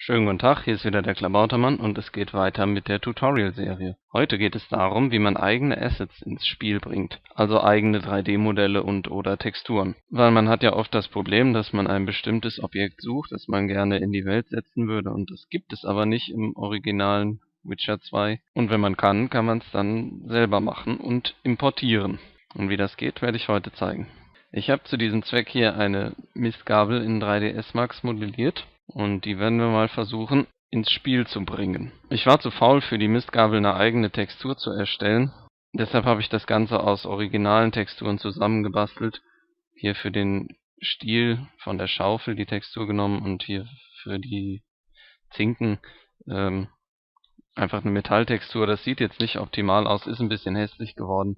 Schönen guten Tag, hier ist wieder der Klabautermann und es geht weiter mit der Tutorial-Serie. Heute geht es darum, wie man eigene Assets ins Spiel bringt, also eigene 3D-Modelle und/oder Texturen. Weil man hat ja oft das Problem, dass man ein bestimmtes Objekt sucht, das man gerne in die Welt setzen würde, und das gibt es aber nicht im originalen Witcher 2. Und wenn man kann, kann man es dann selber machen und importieren. Und wie das geht, werde ich heute zeigen. Ich habe zu diesem Zweck hier eine Mistgabel in 3ds Max modelliert und die werden wir mal versuchen ins Spiel zu bringen. Ich war zu faul, für die Mistgabel eine eigene Textur zu erstellen, deshalb habe ich das Ganze aus originalen Texturen zusammengebastelt. Hier für den Stiel von der Schaufel die Textur genommen und hier für die Zinken einfach eine Metalltextur. Das sieht jetzt nicht optimal aus, ist ein bisschen hässlich geworden.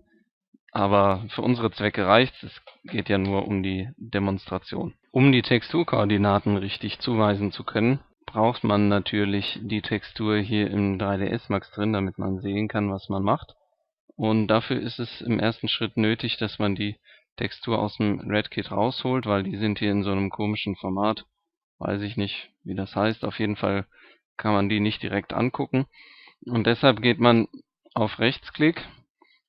Aber für unsere Zwecke reicht's, es geht ja nur um die Demonstration. Um die Texturkoordinaten richtig zuweisen zu können, braucht man natürlich die Textur hier im 3ds Max drin, damit man sehen kann, was man macht. Und dafür ist es im ersten Schritt nötig, dass man die Textur aus dem RedKit rausholt, weil die sind hier in so einem komischen Format. Weiß ich nicht, wie das heißt. Auf jeden Fall kann man die nicht direkt angucken. Und deshalb geht man auf Rechtsklick.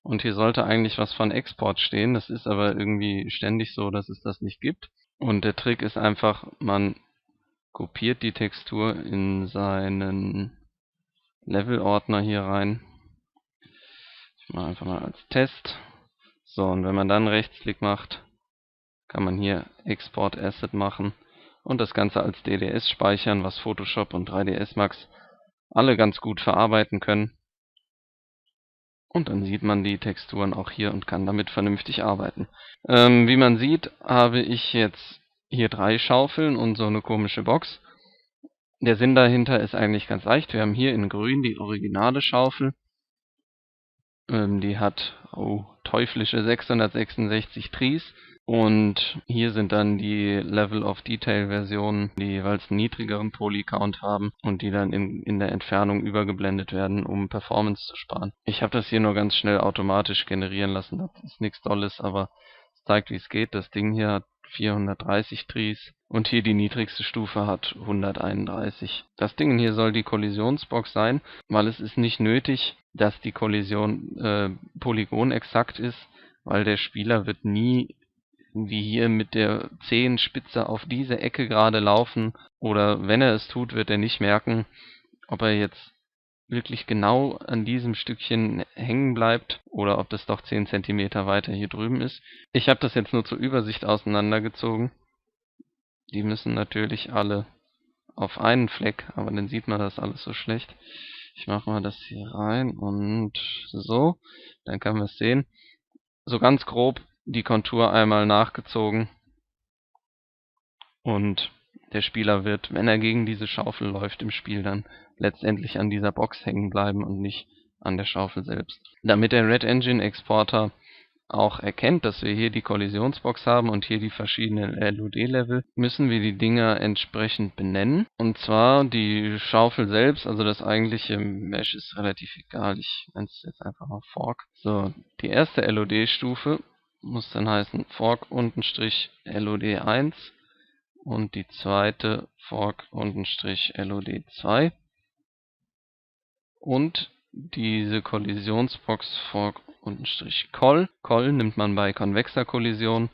Und hier sollte eigentlich was von Export stehen, das ist aber irgendwie ständig so, dass es das nicht gibt. Und der Trick ist einfach, man kopiert die Textur in seinen Levelordner hier rein. Ich mache einfach mal als Test. So, und wenn man dann Rechtsklick macht, kann man hier Export Asset machen und das Ganze als DDS speichern, was Photoshop und 3ds Max alle ganz gut verarbeiten können. Und dann sieht man die Texturen auch hier und kann damit vernünftig arbeiten. Wie man sieht, habe ich jetzt hier 3 Schaufeln und so eine komische Box. Der Sinn dahinter ist eigentlich ganz leicht. Wir haben hier in grün die originale Schaufel. Die hat teuflische 666 Trees. Und hier sind dann die Level of Detail Versionen, die jeweils einen niedrigeren Poly-Count haben und die dann in der Entfernung übergeblendet werden, um Performance zu sparen. Ich habe das hier nur ganz schnell automatisch generieren lassen, das ist nichts Dolles, aber es zeigt, wie es geht. Das Ding hier hat 430 Trees und hier die niedrigste Stufe hat 131. Das Ding hier soll die Kollisionsbox sein, weil es ist nicht nötig, dass die Kollision polygonexakt ist, weil der Spieler wird nie wie hier mit der Zehenspitze auf diese Ecke gerade laufen, oder wenn er es tut, wird er nicht merken, ob er jetzt wirklich genau an diesem Stückchen hängen bleibt oder ob das doch 10 cm weiter hier drüben ist. Ich habe das jetzt nur zur Übersicht auseinandergezogen. Die müssen natürlich alle auf einen Fleck, aber dann sieht man das alles so schlecht. Ich mache mal das hier rein und so, dann kann man es sehen. So ganz grob die Kontur einmal nachgezogen und der Spieler wird, wenn er gegen diese Schaufel läuft im Spiel, dann letztendlich an dieser Box hängen bleiben und nicht an der Schaufel selbst. Damit der Red Engine Exporter auch erkennt, dass wir hier die Kollisionsbox haben und hier die verschiedenen LOD-Level, müssen wir die Dinger entsprechend benennen. Und zwar die Schaufel selbst, also das eigentliche Mesh ist relativ egal, ich nenne es jetzt einfach mal Fork. So, die erste LOD-Stufe muss dann heißen Fork_LOD1 und die zweite Fork_LOD2 und diese Kollisionsbox Fork_Col. Col nimmt man bei konvexer Kollision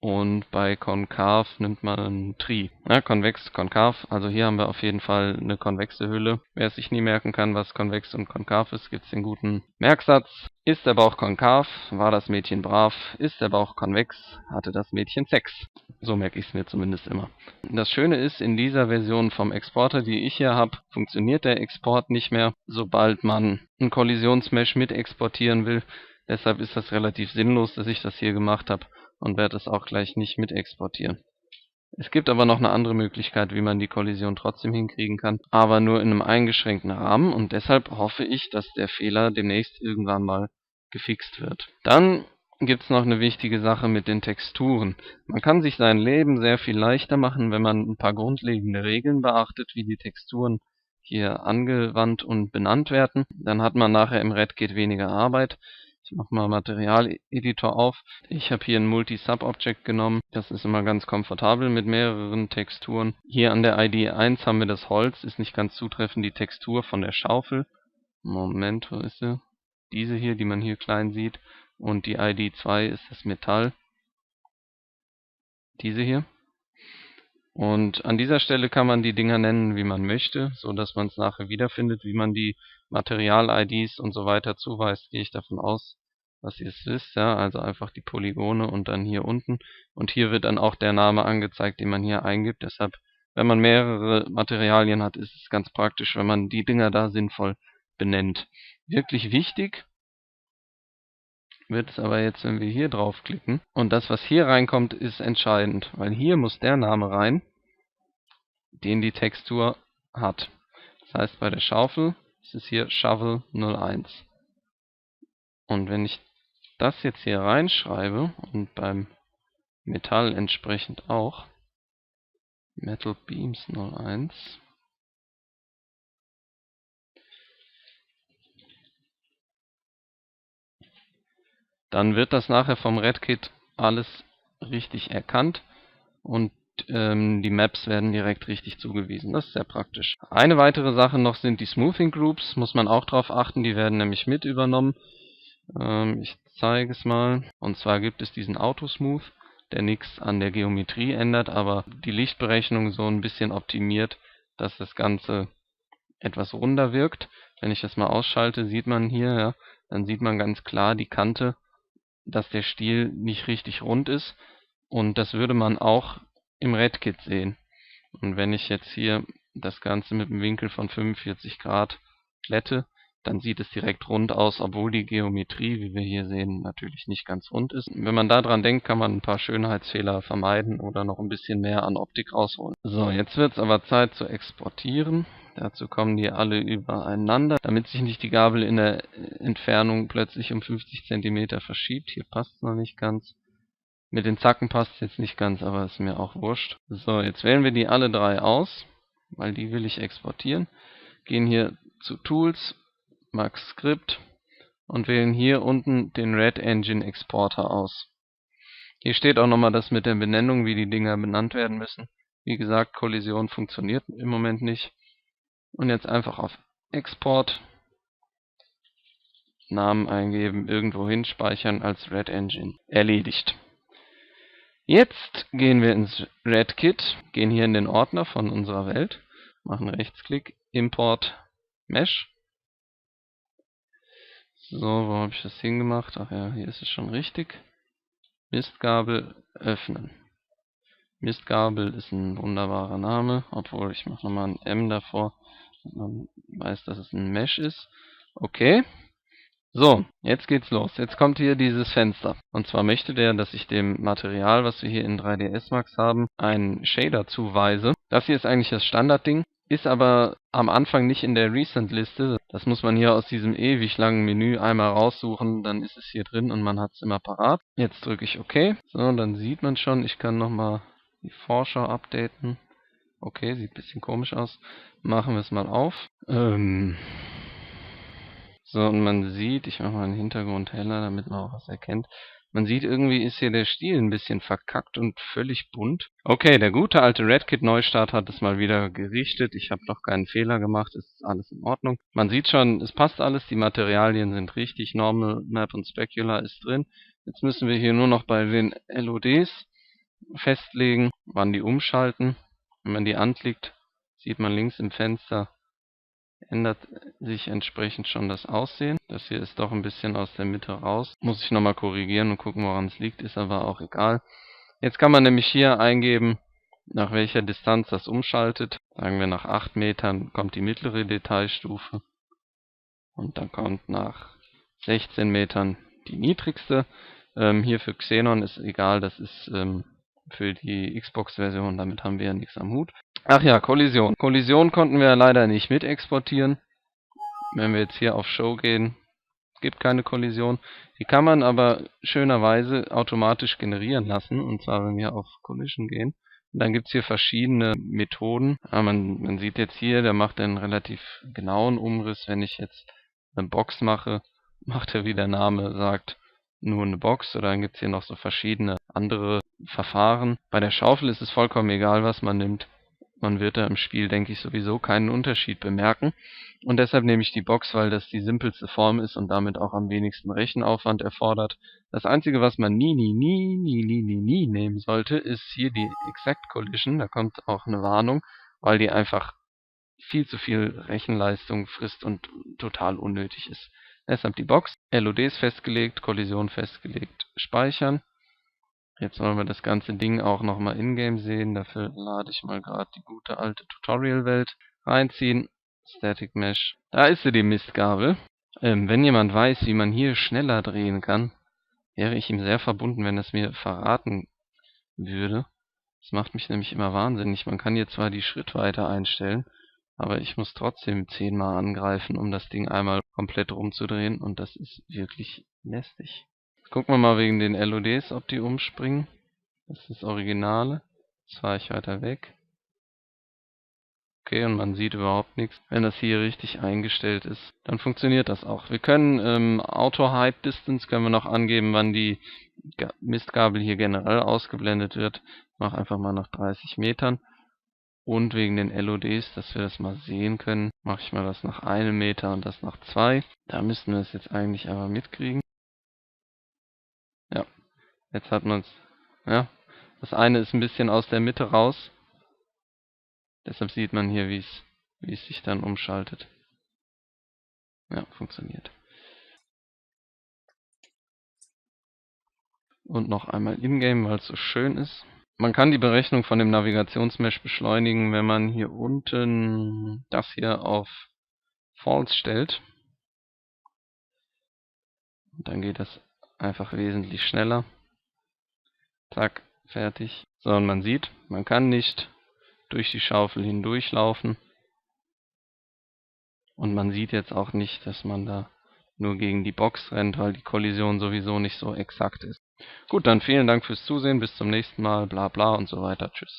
und bei konkav nimmt man Tri. Ja, konvex, konkav, also hier haben wir auf jeden Fall eine konvexe Hülle. Wer es sich nie merken kann, was konvex und konkav ist, gibt es den guten Merksatz. Ist der Bauch konkav, war das Mädchen brav. Ist der Bauch konvex, hatte das Mädchen Sex. So merke ich es mir zumindest immer. Das Schöne ist, in dieser Version vom Exporter, die ich hier habe, funktioniert der Export nicht mehr, sobald man ein Kollisionsmesh mit exportieren will. Deshalb ist das relativ sinnlos, dass ich das hier gemacht habe und werde es auch gleich nicht mit exportieren. Es gibt aber noch eine andere Möglichkeit, wie man die Kollision trotzdem hinkriegen kann, aber nur in einem eingeschränkten Rahmen, und deshalb hoffe ich, dass der Fehler demnächst irgendwann mal gefixt wird. Dann gibt es noch eine wichtige Sache mit den Texturen. Man kann sich sein Leben sehr viel leichter machen, wenn man ein paar grundlegende Regeln beachtet, wie die Texturen hier angewandt und benannt werden. Dann hat man nachher im RedKit weniger Arbeit. Ich mache mal Materialeditor auf. Ich habe hier ein Multi-Sub-Object genommen. Das ist immer ganz komfortabel mit mehreren Texturen. Hier an der ID 1 haben wir das Holz. Ist nicht ganz zutreffend die Textur von der Schaufel. Moment, wo ist sie? Diese hier, die man hier klein sieht. Und die ID 2 ist das Metall. Diese hier. Und an dieser Stelle kann man die Dinger nennen, wie man möchte, so dass man es nachher wiederfindet, wie man die Material-IDs und so weiter zuweist, gehe ich davon aus, was ihr es wisst, ja, also einfach die Polygone und dann hier unten. Und hier wird dann auch der Name angezeigt, den man hier eingibt. Deshalb, wenn man mehrere Materialien hat, ist es ganz praktisch, wenn man die Dinger da sinnvoll benennt. Wirklich wichtig wird es aber jetzt, wenn wir hier draufklicken. Und das, was hier reinkommt, ist entscheidend, weil hier muss der Name rein, den die Textur hat. Das heißt, bei der Schaufel ist es hier Shovel 01. Und wenn ich das jetzt hier reinschreibe und beim Metall entsprechend auch Metal Beams 01, dann wird das nachher vom Redkit alles richtig erkannt und die Maps werden direkt richtig zugewiesen. Das ist sehr praktisch. Eine weitere Sache noch sind die Smoothing Groups. Muss man auch darauf achten, die werden nämlich mit übernommen. Ich zeige es mal. Und zwar gibt es diesen Autosmooth, der nichts an der Geometrie ändert, aber die Lichtberechnung so ein bisschen optimiert, dass das Ganze etwas runder wirkt. Wenn ich das mal ausschalte, sieht man hier, ja, dann sieht man ganz klar die Kante, dass der Stiel nicht richtig rund ist. Und das würde man auch im Redkit sehen. Und wenn ich jetzt hier das Ganze mit einem Winkel von 45 Grad glätte, dann sieht es direkt rund aus, obwohl die Geometrie, wie wir hier sehen, natürlich nicht ganz rund ist. Wenn man daran denkt, kann man ein paar Schönheitsfehler vermeiden oder noch ein bisschen mehr an Optik rausholen. So, jetzt wird es aber Zeit zu exportieren. Dazu kommen die alle übereinander, damit sich nicht die Gabel in der Entfernung plötzlich um 50 cm verschiebt. Hier passt es noch nicht ganz. Mit den Zacken passt es jetzt nicht ganz, aber ist mir auch wurscht. So, jetzt wählen wir die alle drei aus, weil die will ich exportieren. Gehen hier zu Tools, Max Script und wählen hier unten den Red Engine Exporter aus. Hier steht auch nochmal das mit der Benennung, wie die Dinger benannt werden müssen. Wie gesagt, Kollision funktioniert im Moment nicht. Und jetzt einfach auf Export, Namen eingeben, irgendwo hin speichern als Red Engine. Erledigt. Jetzt gehen wir ins Redkit, gehen hier in den Ordner von unserer Welt, machen Rechtsklick, Import Mesh. So, wo habe ich das hingemacht? Ach ja, hier ist es schon richtig. Mistgabel öffnen. Mistgabel ist ein wunderbarer Name, obwohl ich mache nochmal ein M davor, damit man weiß, dass es ein Mesh ist. Okay. So, jetzt geht's los. Jetzt kommt hier dieses Fenster. Und zwar möchte der, dass ich dem Material, was wir hier in 3ds Max haben, einen Shader zuweise. Das hier ist eigentlich das Standardding, ist aber am Anfang nicht in der Recent-Liste. Das muss man hier aus diesem ewig langen Menü einmal raussuchen, dann ist es hier drin und man hat es immer parat. Jetzt drücke ich OK. So, dann sieht man schon, ich kann nochmal die Vorschau updaten. Okay, sieht ein bisschen komisch aus. Machen wir es mal auf. So, und man sieht, ich mache mal den Hintergrund heller, damit man auch was erkennt. Man sieht, irgendwie ist hier der Stiel ein bisschen verkackt und völlig bunt. Okay, der gute alte Redkit Neustart hat es mal wieder gerichtet. Ich habe noch keinen Fehler gemacht, es ist alles in Ordnung. Man sieht schon, es passt alles, die Materialien sind richtig, Normal, Map und Specular ist drin. Jetzt müssen wir hier nur noch bei den LODs festlegen, wann die umschalten. Wenn man die anklickt, sieht man links im Fenster, ändert sich entsprechend schon das Aussehen. Das hier ist doch ein bisschen aus der Mitte raus. Muss ich nochmal korrigieren und gucken, woran es liegt, ist aber auch egal. Jetzt kann man nämlich hier eingeben, nach welcher Distanz das umschaltet. Sagen wir, nach 8 Metern kommt die mittlere Detailstufe und dann kommt nach 16 Metern die niedrigste. Hier für Xenon ist egal, das ist für die Xbox-Version, damit haben wir ja nichts am Hut. Ach ja, Kollision. Kollision konnten wir leider nicht mit exportieren. Wenn wir jetzt hier auf Show gehen, gibt keine Kollision. Die kann man aber schönerweise automatisch generieren lassen. Und zwar, wenn wir auf Collision gehen. Und dann gibt es hier verschiedene Methoden. Man sieht jetzt hier, der macht einen relativ genauen Umriss. Wenn ich jetzt eine Box mache, macht er, wie der Name sagt, nur eine Box, oder dann gibt es hier noch so verschiedene andere Verfahren. Bei der Schaufel ist es vollkommen egal, was man nimmt. Man wird da im Spiel, denke ich, sowieso keinen Unterschied bemerken. Und deshalb nehme ich die Box, weil das die simpelste Form ist und damit auch am wenigsten Rechenaufwand erfordert. Das Einzige, was man nie nehmen sollte, ist hier die Exact Collision. Da kommt auch eine Warnung, weil die einfach viel zu viel Rechenleistung frisst und total unnötig ist. Deshalb die Box, LODs festgelegt, Kollision festgelegt, speichern. Jetzt wollen wir das ganze Ding auch nochmal in-game sehen. Dafür lade ich mal gerade die gute alte Tutorial-Welt reinziehen. Static Mesh. Da ist sie, die Mistgabel. Wenn jemand weiß, wie man hier schneller drehen kann, wäre ich ihm sehr verbunden, wenn er es mir verraten würde. Das macht mich nämlich immer wahnsinnig. Man kann hier zwar die Schrittweite einstellen, aber ich muss trotzdem 10-mal angreifen, um das Ding einmal komplett rumzudrehen, und das ist wirklich lästig. Jetzt gucken wir mal wegen den LODs, ob die umspringen. Das ist das Originale. Jetzt fahre ich weiter weg. Okay, und man sieht überhaupt nichts. Wenn das hier richtig eingestellt ist, dann funktioniert das auch. Wir können Auto Hide Distance können wir noch angeben, wann die Mistgabel hier generell ausgeblendet wird. Ich mache einfach mal nach 30 Metern. Und wegen den LODs, dass wir das mal sehen können, mache ich mal das nach 1 Meter und das nach 2. Da müssten wir es jetzt eigentlich aber mitkriegen. Ja, jetzt hat man es. Ja, das eine ist ein bisschen aus der Mitte raus. Deshalb sieht man hier, wie es sich dann umschaltet. Ja, funktioniert. Und noch einmal in-game, weil es so schön ist. Man kann die Berechnung von dem Navigationsmesh beschleunigen, wenn man hier unten das hier auf False stellt. Und dann geht das einfach wesentlich schneller. Zack, fertig. So, und man sieht, man kann nicht durch die Schaufel hindurchlaufen. Und man sieht jetzt auch nicht, dass man da nur gegen die Box rennt, weil die Kollision sowieso nicht so exakt ist. Gut, dann vielen Dank fürs Zusehen, bis zum nächsten Mal, bla bla und so weiter. Tschüss.